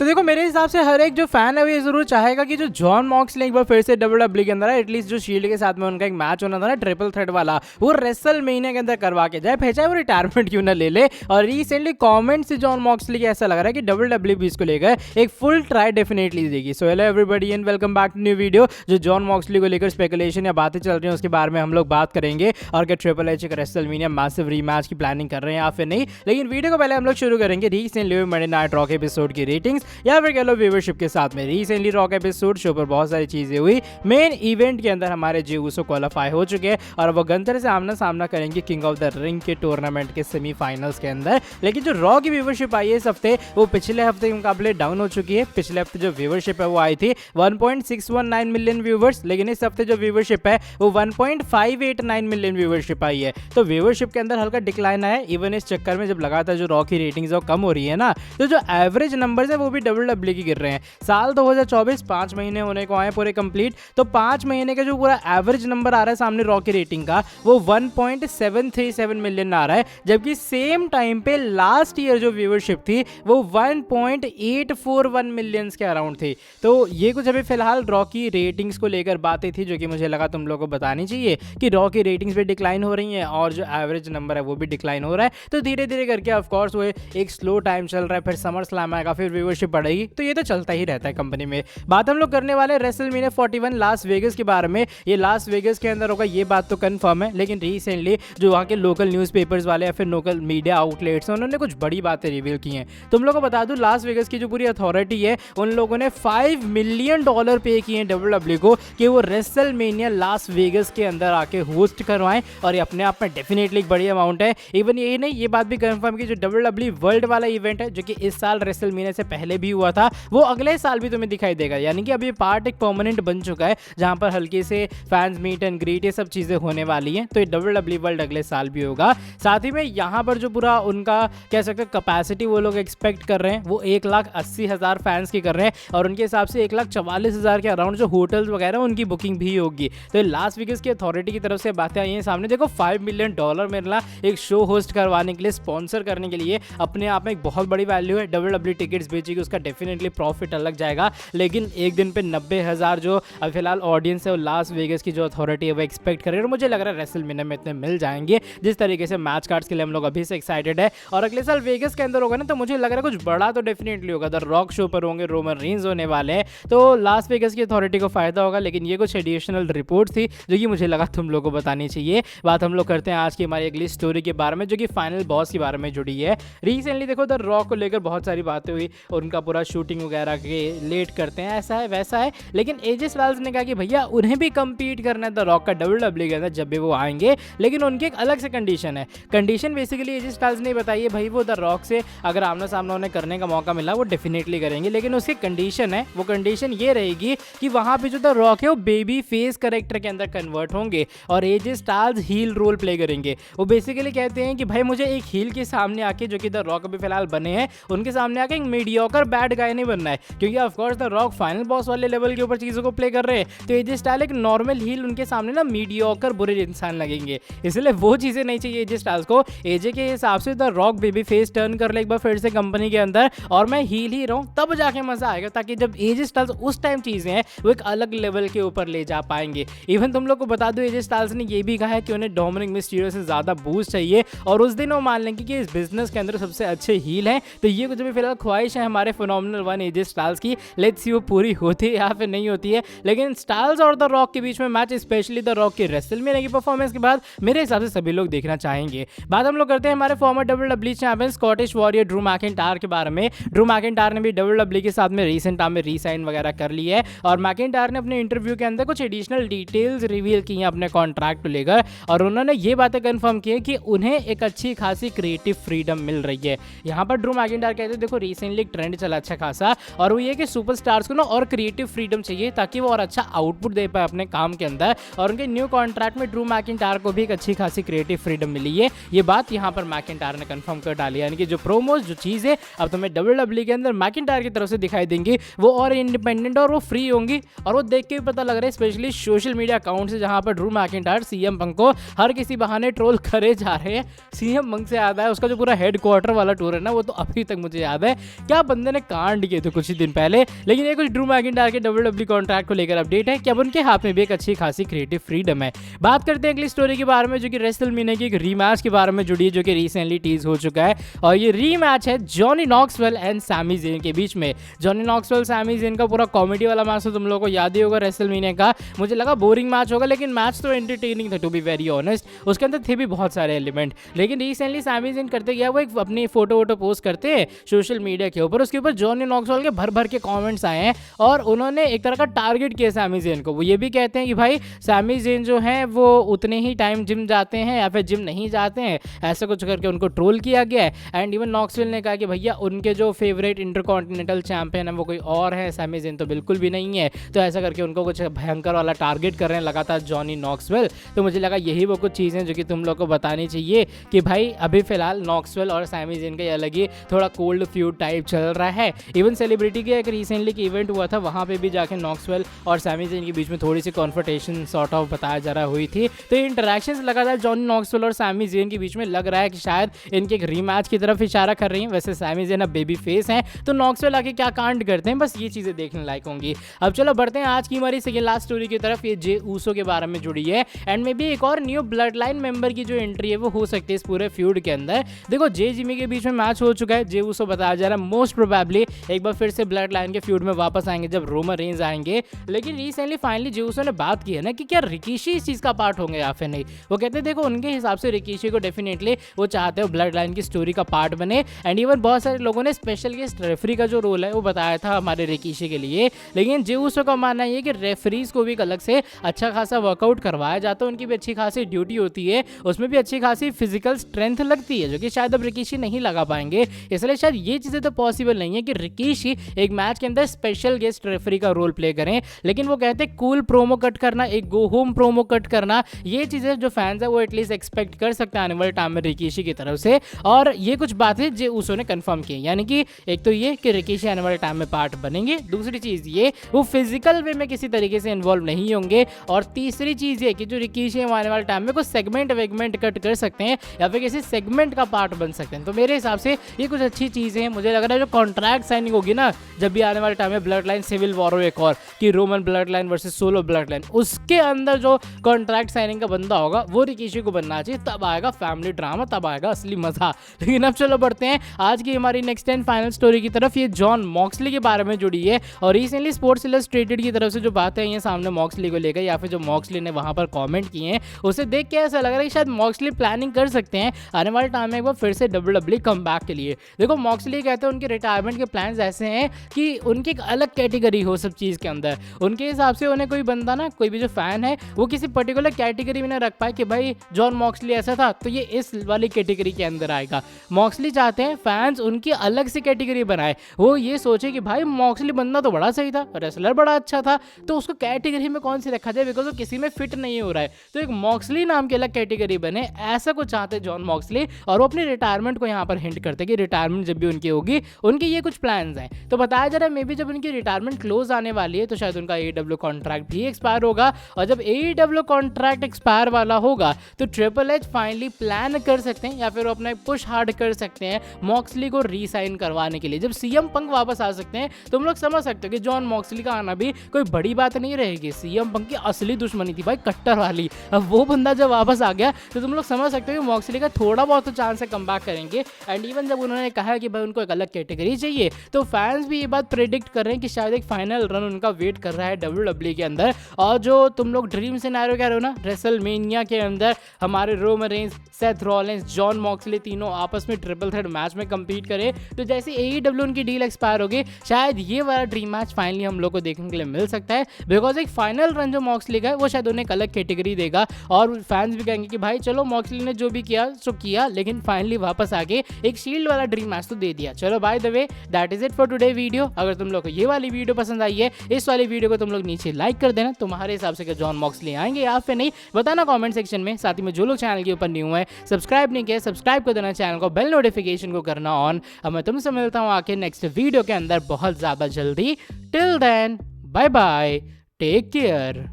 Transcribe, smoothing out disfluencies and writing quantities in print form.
तो देखो मेरे हिसाब से हर एक जो फैन है वो ये जरूर चाहेगा कि जो जॉन मॉक्सली एक बार फिर से डब्ल्यूडब्ल्यूई के अंदर है, एटलीस्ट जो शील्ड के साथ में उनका एक मैच होना था ना ट्रिपल थ्रेट वाला, वो रेसलमेनिया के अंदर करवा के जाए, चाहे वो रिटायरमेंट क्यों ना ले ले। और रिसेंटली कमेंट से जॉन मॉक्सली के ऐसा लग रहा है कि डब्ल्यूडब्ल्यूई भी इसको लेकर एक फुल ट्राई डेफिनेटली देगी। So hello everybody and welcome back to new video. जो जॉन मॉक्सली को लेकर स्पेकुलेशन या बातें चल रही हैं उसके बारे में हम लोग बात करेंगे, और क्या ट्रिपल एच एक रेसलमेनिया मैसिव रीमैच की प्लानिंग कर रहे हैं या फिर नहीं। लेकिन वीडियो को पहले हम लोग शुरू करेंगे recently Monday night raw episode की रेटिंग्स या फिर कह लो व्यूअरशिप के साथ में। रिसेंटली रॉक एपिसोड शो पर बहुत सारी चीजें हुई। मेन इवेंट के अंदर हमारे जे उसो क्वालिफाई हो चुके हैं और वो गंतर से आमना सामना करेंगे किंग ऑफ द रिंग के टूर्नामेंट के सेमीफाइनल्स के अंदर। लेकिन जो रॉ की व्यूअरशिप आई है इस हफ्ते वो पिछले हफ्ते के मुकाबले डाउन हो चुकी है। पिछले हफ्ते जो व्यूअरशिप है वो आई थी 1.619 मिलियन व्यूवर्स, लेकिन इस हफ्ते जो व्यूअरशिप है वो 1.589 मिलियन व्यूअरशिप आई है। तो व्यूअरशिप के अंदर हल्का डिक्लाइन आया। इवन इस चक्कर में जब लगातार जो रॉ की रेटिंग्स कम हो रही है ना, तो जो एवरेज नंबर्स है वो भी डब्ल्यूडब्ल्यूई की गिर रहे हैं। साल 2024 5 महीने होने को आए पूरे कंप्लीट, तो 5 महीने का जो पूरा एवरेज नंबर आ रहा है सामने रॉ की रेटिंग का वो 1.737 मिलियन आ रहा है, जबकि सेम टाइम पे लास्ट ईयर जो व्यूअरशिप थी वो 1.841 मिलियंस के अराउंड थी। तो ये कुछ अभी फिलहाल रॉ की रेटिंग्स को लेकर बातें थी जो कि मुझे लगा तुम लोगों को बतानी चाहिए कि रॉ की रेटिंग्स भी डिक्लाइन हो रही हैं और जो एवरेज नंबर है वो भी डिक्लाइन हो रहा है। तो धीरे धीरे करके ऑफकोर्स वो एक स्लो टाइम चल रहा है, फिर समर स्लैम आएगा, फिर व्यूअरशिप बढ़ेगी, तो ये तो चलता ही रहता है कंपनी में। बात हम लोग करने वाले रेसलमेनिया 41 लास वेगस के बारे में। ये लास वेगस के अंदर होगा ये बात तो कंफर्म है, लेकिन रिसेंटली जो वहाँ के लोकल न्यूज़पेपर्स वाले या फिर लोकल मीडिया आउटलेट्स हैं उन्होंने कुछ बड़ी बातें रिवील की हैं। तुम लोगों को बता दूं लास वेगस की जो पूरी अथॉरिटी है उन लोगों ने $5 मिलियन पे किए हैं डब्ल्यूडब्ल्यूई को कि वो रेसलमेनिया लास वेगस के अंदर आके होस्ट करवाएं, और ये अपने आप में डेफिनेटली एक बड़ी अमाउंट है। इवन यही नहीं, ये बात भी कंफर्म की जो डब्ल्यूडब्ल्यूई वर्ल्ड वाला इवेंट है जो कि इस साल रेसलमेनिया से पहले भी हुआ था वो अगले साल भी तुम्हें दिखाई देगा। यानी कि अब ये पार्ट एक परमानेंट बन चुका है जहां पर हल्के से फैंस मीट एंड ग्रीट ये सब चीजें होने वाली हैं। तो ये डब्ल्यूडब्ल्यूई वर्ल्ड अगले साल भी होगा। साथ ही में यहाँ पर जो पूरा उनका कह सकते हैं कैपेसिटी वो लोग एक्सपेक्ट कर रहे हैं वो 1,80,000 फैंस की कर रहे हैं, और उनके हिसाब से 1,44,000 के अराउंड जो होटल्स वगैरह उनकी बुकिंग भी होगी। तो लास वेगस की अथॉरिटी की तरफ से बातें आई हैं सामने। देखो $5 मिलियन मिलना एक शो होस्ट करवाने के लिए, स्पॉन्सर करने के लिए अपने आप में एक बहुत बड़ी वैल्यू है। डब्ल्यूडब्ल्यूई टिकट्स बेचेगी, उसका डेफिनेटली प्रॉफिट अलग जाएगा, लेकिन एक दिन पे 90,000 जो अभी फिलहाल ऑडियंस है वो लास वेगस की जो अथॉरिटी है वो एक्सपेक्ट कर रही है, और मुझे लग रहा है रेसलमेनिया में इतने मिल जाएंगे जिस तरीके से मैच कार्ड्स के लिए हम लोग अभी से एक्साइटेड है। और अगले साल वेगस के अंदर होगा ना, तो मुझे लग रहा है कुछ बड़ा तो डेफिनेटली होगा। द रॉक शो पर होंगे, रोमन रेंज होने वाले हैं, तो लास वेगस की अथॉरिटी को फायदा होगा। लेकिन ये कुछ एडिशनल रिपोर्ट थी जो कि मुझे लगा तुम लोगों को बतानी चाहिए। बात हम लोग करते हैं आज की हमारी अगली स्टोरी के बारे में जो कि फाइनल बॉस के बारे में जुड़ी है। रिसेंटली देखो द रॉक को लेकर बहुत सारी बातें हुई और उनका पूरा शूटिंग वगैरह के लेट करते हैं, ऐसा है वैसा है, लेकिन एजे स्टाइल्स ने कहा कि भैया उन्हें भी कंपीट करना है द रॉक का डब्ल्यूडब्ल्यूई के अंदर जब भी वो आएंगे, लेकिन उनकी एक अलग से कंडीशन है। कंडीशन बेसिकली एजे स्टाइल्स ने बताई है भाई वो द रॉक से अगर आमना सामना उन्हें करने का मौका मिला वो डेफिनेटली करेंगे, लेकिन उसकी कंडीशन है, वो कंडीशन ये रहेगी कि वहां पे जो द रॉक है वो बेबी फेस कैरेक्टर के अंदर कन्वर्ट होंगे और AJ Styles heel role play करेंगे। वो बेसिकली कहते हैं कि भाई मुझे एक हील के सामने आके जो कि द रॉक अभी फिलहाल बने हैं उनके सामने आके एक मीडियोकर बैड गाय नहीं बनना है, क्योंकि of course the rock final boss वाले लेवल के ऊपर चीजों को प्ले कर रहे हैं। तो एजे स्टाइल एक नॉर्मल हील उनके सामने ना मीडियोकर बुरे इंसान लगेंगे, इसलिए वो चीजें नहीं चाहिए एजे स्टाइल्स को। एजे के हिसाब से the rock baby face turn कर ले एक बार फिर से कंपनी के अंदर और मैं हील ही रहूं, तब जाके मजा आएगा, ताकि जब एजे स्टाइल्स उस टाइम चीजें हैं वो एक अलग लेवल के ऊपर ले जा पाएंगे। इवन तुम लोग को बता दो एजे स्टाइल्स ने ये भी कहा है कि उन्हें डोमिनिक मिस्टीरियो से ज्यादा बूस्ट चाहिए, और उस दिन वो मान लेंगे कि इस बिजनेस के अंदर सबसे अच्छे हील हैं। तो ये कुछ भी फिलहाल ख्वाहिश है हमारे फिनोमिनल वन एजे स्टाइल्स की, लेट्स सी वो पूरी होती है या फिर नहीं होती है। लेकिन स्टाइल्स और द रॉक के बीच में मैच, स्पेशली द रॉक की रेसलमेनिया की परफॉर्मेंस के बाद मेरे हिसाब से सभी लोग देखना चाहेंगे। बात हम लोग करते हैं हमारे farmer WWE champion Scottish warrior Drew McIntyre के बारे में। ड्रू मैकिंटायर ने भी डब्ल्यूडब्ल्यूई के साथ में रीसेंट टाइम में रीसाइन वगैरह कर ली है, और मैकिंटायर ने अपने इंटरव्यू के अंदर कुछ एडिशनल डिटेल्स रिवील की हैं अपने कॉन्ट्रैक्ट को लेकर, और उन्होंने ये बातें कंफर्म की है कि उन्हें एक अच्छी खासी क्रिएटिव फ्रीडम मिल रही है। यहाँ पर ड्रू मैकिंटायर कहते हैं देखो रिसेंटली एक ट्रेंड चला अच्छा खासा, और वो ये कि सुपरस्टार्स को ना और क्रिएटिव फ्रीडम चाहिए ताकि वो और अच्छा आउटपुट दे पाए अपने काम के अंदर, और उनके न्यू कॉन्ट्रैक्ट में ड्रू मैकिंटायर को भी एक अच्छी खासी क्रिएटिव फ्रीडम मिली है। ये बात यहाँ पर मैकिंटायर ने कंफर्म कर डाली, यानी कि जो प्रोमोज जो चीज़ें अब तुम्हें डब्ल्यूडब्ल्यूई के अंदर मैकिंटायर की तरफ से दिखाई देंगी वो और इंडिपेंडेंट और वो फ्री होंगी, और वो देख के भी पता लग रहा है स्पेशली सोशल मीडिया अकाउंट से जहाँ पर ड्रू मैकिंटायर सीएम पंक को हर किसी बहाने ट्रोल करे जा रहे हैं। सीएम पंक से याद है उसका जो पूरा हेडक्वार्टर वाला टूर है ना, वो तो अभी तक मुझे याद है क्या बंदे ने कांड किए थे कुछ ही दिन पहले। लेकिन ये कुछ ड्रू मैकिंटायर के WWE कॉन्ट्रैक्ट को लेकर अपडेट है कि अब उनके हाथ में भी एक अच्छी खासी क्रिएटिव फ्रीडम है। बात करते हैं अगली स्टोरी के बारे में, जो कि रेसलमेनिया की एक रीमैच के बारे में जुड़ी है, जो कि रिसेंटली टीज हो चुका है। और ये रीमैच है जॉनी नॉक्सवेल एंड सैमी ज़ेन के बीच में। जॉनी नॉक्सवेल सैमी ज़ेन का पूरा कॉमेडी वाला मैच तो तुम लोगों को याद ही होगा रेसलमेनिया का। मुझे लगा बोरिंग मैच होगा, लेकिन मैच तो एंटरटेनिंग था टू बी वेरी ऑनेस्ट। उसके अंदर थे भी बहुत सारे एलिमेंट। लेकिन रिसेंटली सैमी ज़ेन करते गया, वो एक अपनी फोटो वोटो पोस्ट करते हैं सोशल मीडिया के ऊपर। उसके ऊपर जॉनी नॉक्सवेल के भर भर के कमेंट्स आए हैं और उन्होंने एक तरह का टारगेट किया सैमी ज़ेन को। वो ये भी कहते हैं कि भाई सैमी ज़ेन जो है वो उतने ही टाइम जिम जाते हैं या फिर जिम नहीं जाते हैं, ऐसा कुछ करके उनको ट्रोल किया गया है। एंड इवन नॉक्सवेल ने कहा कि भैया उनके जो फेवरेट इंटरकॉन्टिनेंटल चैंपियन है वो कोई और है, सैमी ज़ेन तो बिल्कुल भी नहीं है। तो ऐसा करके उनको कुछ भयंकर वाला टारगेट कर रहे हैं लगातार जॉनी नॉक्सवेल। तो मुझे लगा यही वो कुछ चीज़ें जो कि तुम लोग को बतानी चाहिए कि भाई अभी फिलहाल नॉक्सवेल और सैमी ज़ेन का अलग ही थोड़ा कोल्ड फ्यूड टाइप चल रहा है। इवन सेलिब्रिटी के एक रिसेंटली की इवेंट हुआ था, वहाँ पे भी जाके नॉक्सवेल और सैमी ज़ेन के बीच में थोड़ी सी कॉन्फ्रंटेशन सॉर्ट ऑफ बताया जा रहा हुई थी। तो ये इंटरेक्शंस लगातार जॉनी नॉक्सवेल और सैमी ज़ेन के बीच में लग रहा है कि शायद इनके एक रीमैच की तरफ इशारा कर रही हैं। वैसे सैमी ज़ेन अब बेबी फेस हैं, तो नॉक्सवेल आके क्या कांड करते हैं, बस ये चीज़ें देखने लायक होंगी। अब चलो बढ़ते हैं आज की हमारी सेकंड लास्ट स्टोरी की तरफ। ये जे ऊसो के बारे में जुड़ी है एंड मे बी एक और न्यू ब्लड लाइन मेंबर की जो एंट्री है वो हो सकती है इस पूरे फ्यूड के अंदर। देखो जे जिमी के बीच में मैच हो चुका है, जे ऊसो बताया जा रहा है मोस्ट प्रोबेबली एक बार फिर से ब्लड लाइन के फ्यूड में वापस आएंगे जब रोमन रेंज आएंगे। लेकिन रिसेंटली फाइनली जे ऊसो ने बात की है ना कि क्या रिकीशी इस चीज़ का पार्ट होंगे या फिर नहीं। वो कहते हैं देखो उनके हिसाब से रिकीशी को डेफिनेटली वो चाहते हो ब्लड लाइन की स्टोरी का पार्ट बने। एंड इवन बहुत सारे लोगों ने स्पेशल गेस्ट रेफरी का जो रोल है वो बताया था हमारे रिकीशी के लिए। लेकिन जे ऊसो का मानना है कि रेफरीज को भी अलग से अच्छा खासा वर्कआउट करवाया जाता है, उनकी भी अच्छी खासी ड्यूटी होती है, उसमें भी अच्छी खासी फिजिकल स्ट्रेंथ लगती है, जो कि शायद अब रिकीशी नहीं लगा पाएंगे। इसलिए शायद ये चीज़ें तो पॉसिबल नहीं है कि रिकीशी एक मैच के अंदर स्पेशल गेस्ट रेफरी का रोल प्ले करें। लेकिन वो कहते हैं कूल प्रोमो कट करना, एक गो होम प्रोमो कट करना, ये चीज़ें जो फैंस है वो एटलीस्ट एक्सपेक्ट कर सकते हैं आने वाले टाइम में रिकीशी की तरफ से। और ये कुछ बातें जे ऊसो ने कंफर्म की, यानी कि एक तो ये कि रिकीशी आने वाले टाइम में पार्ट बनेंगे, दूसरी चीज़ ये वो फिजिकल वे में किसी तरीके से इन्वॉल्व नहीं होंगे, और तीसरी चीज़ ये कि जो रिकीशी आने वाले टाइम में कुछ सेगमेंट वेगमेंट कट कर सकते हैं या फिर किसी सेगमेंट का पार्ट बन सकते हैं। तो मेरे हिसाब से ये कुछ अच्छी चीज़ें हैं। मुझे लग रहा है जो कॉन्ट्रैक्ट साइनिंग होगी ना जब भी आने वाले टाइम में ब्लड लाइन सिविल वॉर हो एक और कि Roman blood line versus solo blood line, उसके अंदर जो कॉन्ट्रैक्ट साइनिंग का बंदा होगा वो रिकीशी को बनना चाहिए, तब आएगा फैमिली ड्रामा, तब आएगा असली मजा। लेकिन अब चलो बढ़ते हैं आज की हमारी नेक्स्ट एंड फाइनल स्टोरी की तरफ। ये जॉन मॉक्सली के बारे में जुड़ी है और रिसेंटली स्पोर्ट्स इलस्ट्रेटेड की तरफ से जो बातें आई हैं सामने मॉक्सली को लेकर, या फिर जो मॉक्सली ने वहां पर कमेंट किए हैं, उसे देख के ऐसा लग रहा है कि शायद मॉक्सली प्लानिंग कर सकते हैं आने वाले टाइम में एक बार फिर से WWE कमबैक के लिए। देखो मॉक्सली कहते हैं उनके रिटायरमेंट के प्लान्स ऐसे हैं कि उनकी एक अलग कैटेगरी हो सब चीज़ के अंदर। उनके हिसाब से उन्हें कोई बंदा ना, कोई भी जो फैन है वो किसी पर्टिकुलर कैटेगरी में ना रख पाए कि भाई जॉन मॉक्सली ऐसा था तो ये इस वाली कैटेगरी के अंदर आएगा। मॉक्सली चाहते हैं फैंस उनकी अलग से कैटेगरी बनाए, वो ये सोचे कि भाई मॉक्सली बंदा तो बड़ा सही था, रेसलर बड़ा अच्छा था, तो उसको कैटेगरी में कौन सी रखा जाए बिकॉज वो किसी में फिट नहीं हो रहा है, तो एक मॉक्सली नाम की अलग कैटेगरी बने, ऐसा कुछ चाहते हैं जॉन मॉक्सली। और वो अपनी रिटायरमेंट को यहाँ पर हिंट करते हैं कि रिटायरमेंट जब भी उनकी होगी उनके ये कुछ प्लान्स हैं। तो बताया जा रहा है मे बी जब उनकी रिटायरमेंट क्लोज आने वाली है तो शायद उनका AEW कॉन्ट्रैक्ट भी एक्सपायर होगा, और जब AEW कॉन्ट्रैक्ट एक्सपायर वाला होगा तो ट्रिपल एच फाइनली प्लान कर सकते हैं या फिर वो अपना पुश हार्ड कर सकते हैं मॉक्सली को रीसाइन करवाने के लिए। जब CM पंक वापस आ सकते हैं तो हम लोग समझ सकते हो कि जॉन मॉक्सली का आना भी कोई बड़ी बात नहीं रहेगी। CM पंक की असली दुश्मनी थी भाई कट्टर वाली, अब वो बंदा जब वापस आ गया तो तुम लोग समझ सकते हो कि मॉक्सली का थोड़ा बहुत तो चांस है कम बैक करेंगे। एंड इवन जब उन्होंने कहा कि भाई उनको एक अलग कैटेगरी चाहिए तो फैंस भी ये बात प्रेडिक्ट कर रहे हैं कि शायद एक फाइनल रन उनका वेट कर रहा है WWE के अंदर। और जो तुम लोग ड्रीम सिनेरियो कह रहे हो ना रेसलमेनिया के अंदर हमारे Roman Reigns, Seth Rollins, John Moxley तीनों आपस में ट्रिपल थ्रेट मैच में compete करे, तो जैसे AEW उनकी डील एक्सपायर होगी शायद ये वाला ड्रीम मैच फाइनली हम लोग को देखने के लिए मिल सकता है। बिकॉज एक फाइनल रन जो मॉक्सली का है वो शायद उन्हें एक अलग कैटेगरी देगा और फैंस भी कहेंगे कि भाई चलो मॉक्सली ने जो भी किया सो किया, लेकिन फाइनली वापस आके एक शील्ड वाला ड्रीम मैच तो दे दिया। चलो by the way that is it for today video. अगर तुम लोग को ये वाली वीडियो पसंद आई है, इस वाली वीडियो को तुम लोग नीचे लाइक कर देना। तुम्हारे हिसाब से जॉन मॉक्सली आएंगे या फिर नहीं बताना कमेंट सेक्शन में। साथ ही में जो लोग चैनल के ऊपर न्यू है, सब्सक्राइब नहीं किया, सब्सक्राइब कर देना चैनल को, बेल नोटिफिकेशन को करना ऑन। अब मैं तुमसे मिलता हूँ आके नेक्स्ट वीडियो के अंदर बहुत ज़्यादा जल्दी। Till then bye bye, take care.